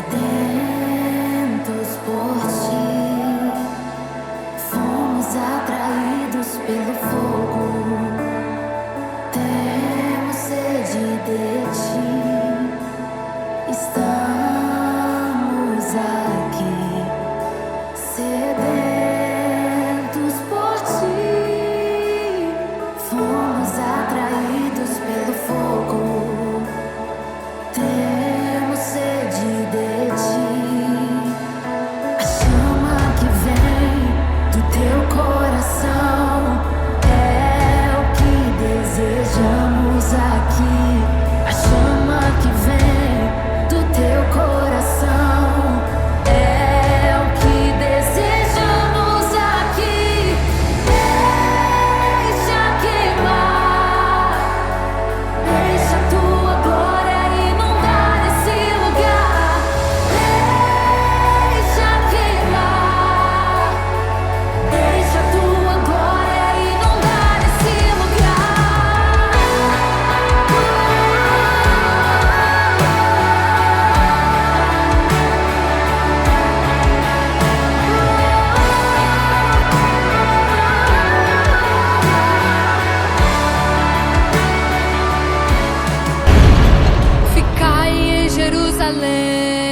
Sedentos por ti, fomos atraídos pelo fogo. Temos sede de ti, estamos aqui. Sedentos por ti, fomos atraídos pelo fogo. Temos sede de ti, a chama que vem do teu coração é o que desejamos aqui. A chama que vem do teu coração é o que desejamos aqui. Deixa queimar, deixa a tua glória inundar esse lugar. Deixa queimar, deixa a tua glória inundar esse lugar. Ficai em Jerusalém,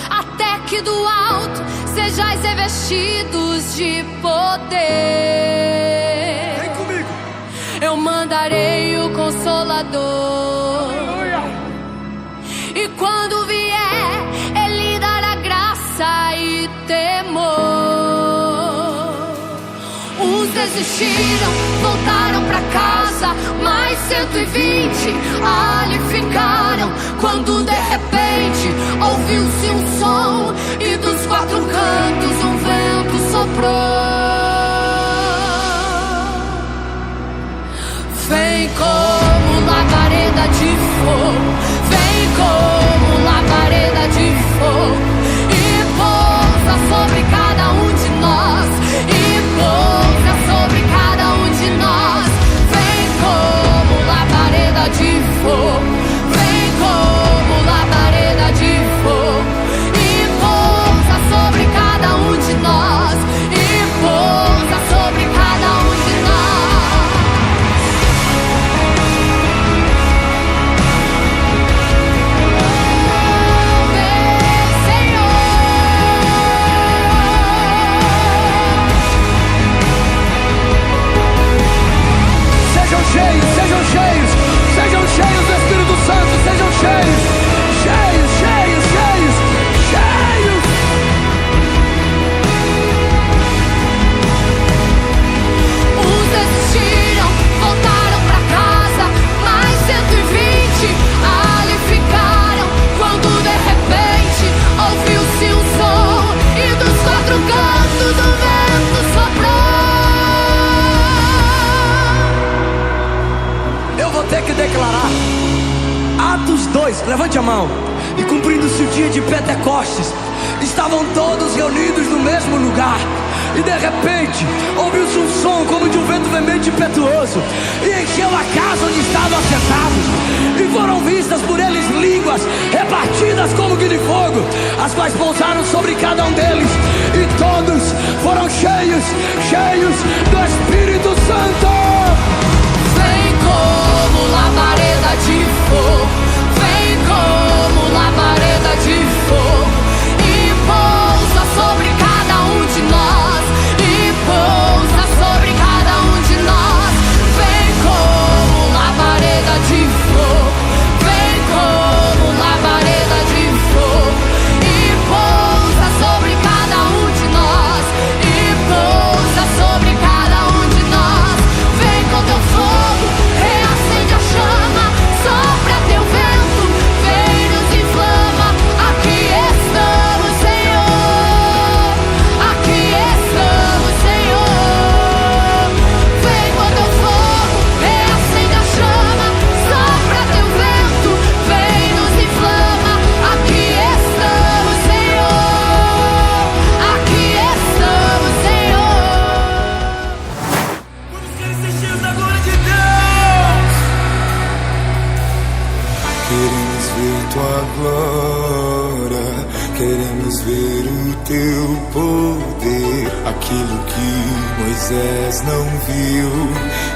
até que do alto sejais revestidos de poder. Vem comigo. Eu mandarei o Consolador, e quando vier, Ele dará graça e temor. Uns desistiram, voltaram pra casa, mas 120 ali ficaram. Quando de repente ouviu-se um som, e dos quatro cantos um vento soprou. Vem como labareda de fogo, vem como labareda de fogo, e pousa sobre cada um de nós, e pousa sobre cada um de nós. Vem como labareda de fogo, vem como labareda de fogo, e pousa sobre cada um de nós, e pousa sobre cada um de nós. Sejam cheios, sejam cheios, sejam cheios do Espírito Santo, sejam cheios, cheios, cheios, cheios, cheios. Uns desistiram, voltaram pra casa, mas 120 ali ficaram. Quando de repente ouviu-se um som, e dos quatro cantos o vento soprou. Eu vou ter que declarar Atos 2, levante a mão. E cumprindo-se o dia de Pentecostes, estavam todos reunidos no mesmo lugar, e de repente ouviu-se um som como de um vento veemente e impetuoso, e encheu a casa onde estavam assentados. E foram vistas por eles línguas repartidas como que de fogo, as quais pousaram sobre cada um deles, e todos foram cheios, cheios do Espírito Santo. Vem como labareda de fogo, vem como labareda de fogo, e pousa sobre cada um de nós, e pousa sobre cada um de nós. Vem como labareda de fogo, vem como labareda de fogo, e pousa sobre cada um de nós, e pousa sobre cada um de nós. glória, queremos ver o teu poder. Aquilo que Moisés não viu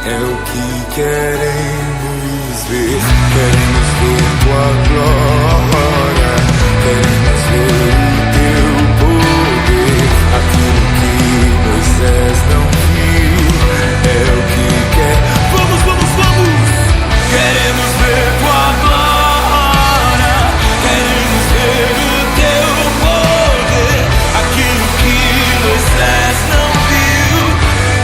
é o que queremos ver. Queremos ver tua glória, queremos ver o teu poder. Aquilo que Moisés não viu é o que quer. Vamos, vamos, vamos! Queremos ver tua glória, queremos ver o teu poder. Aquilo que Moisés não viu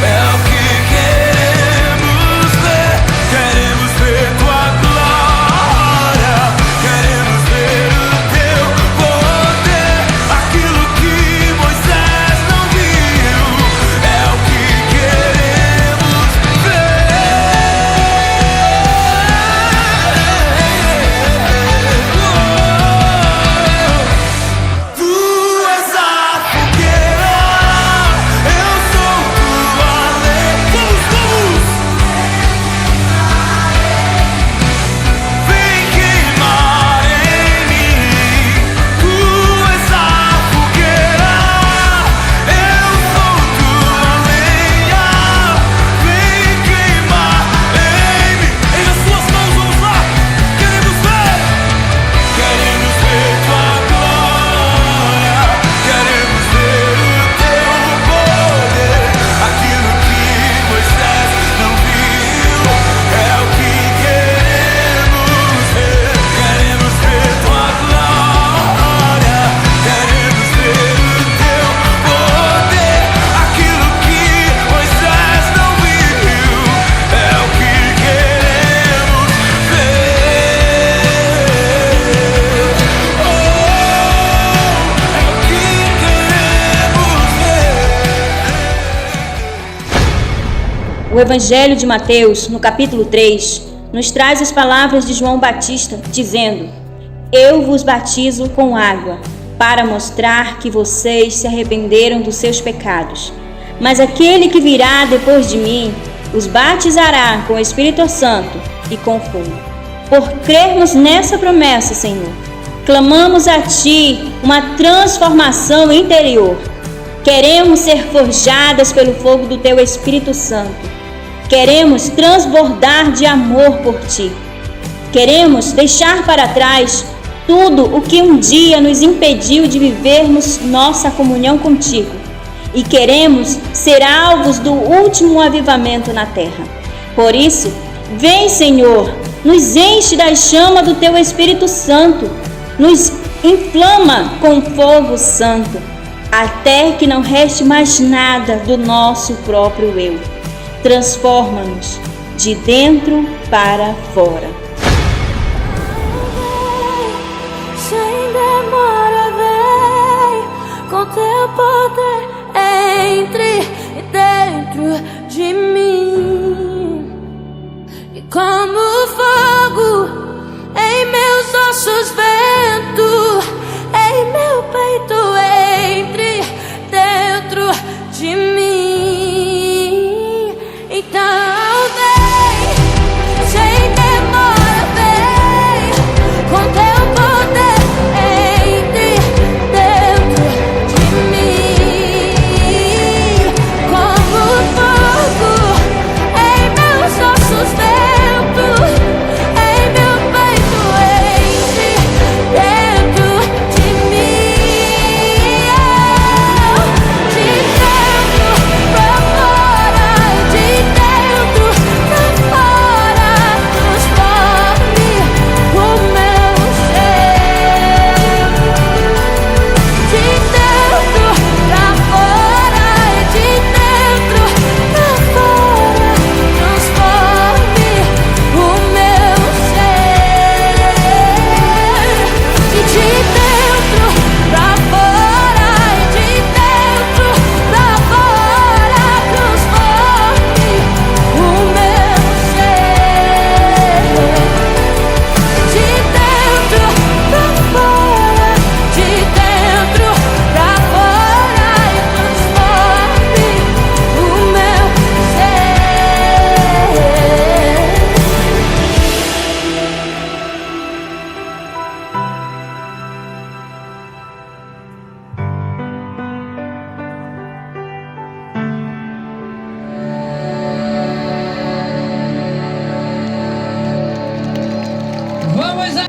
é o que queremos ver. Queremos ver tua glória, queremos ver o teu poder. Aquilo que Moisés não viu é o que queremos ver. Tu és a fogueira, eu sou tua lenha. Vamos, vem queimar em mim. Tu és a fogueira, eu sou tua lenha. Vem queimar em mim. Em as suas mãos, vamos lá. Queremos ver tua glória, queremos ver o teu poder. Aquilo que Moisés não viu é o que queremos ver. Queremos ver tua glória, queremos ver o teu poder. Aquilo que Moisés não viu é o que queremos ver. Oh, é o que queremos ver. O Evangelho de Mateus, no capítulo 3, nos traz as palavras de João Batista, dizendo: Eu vos batizo com água, para mostrar que vocês se arrependeram dos seus pecados. Mas aquele que virá depois de mim os batizará com o Espírito Santo e com fogo. Por crermos nessa promessa, Senhor, clamamos a Ti uma transformação interior. Queremos ser forjadas pelo fogo do Teu Espírito Santo. Queremos transbordar de amor por Ti. Queremos deixar para trás tudo o que um dia nos impediu de vivermos nossa comunhão contigo. E queremos ser alvos do último avivamento na terra. Por isso, vem, Senhor, nos enche da chama do Teu Espírito Santo. Nos inflama com fogo santo, até que não reste mais nada do nosso próprio eu. Transforma-nos de dentro para fora. Sem demora, vem com teu poder, entre e dentro de mim.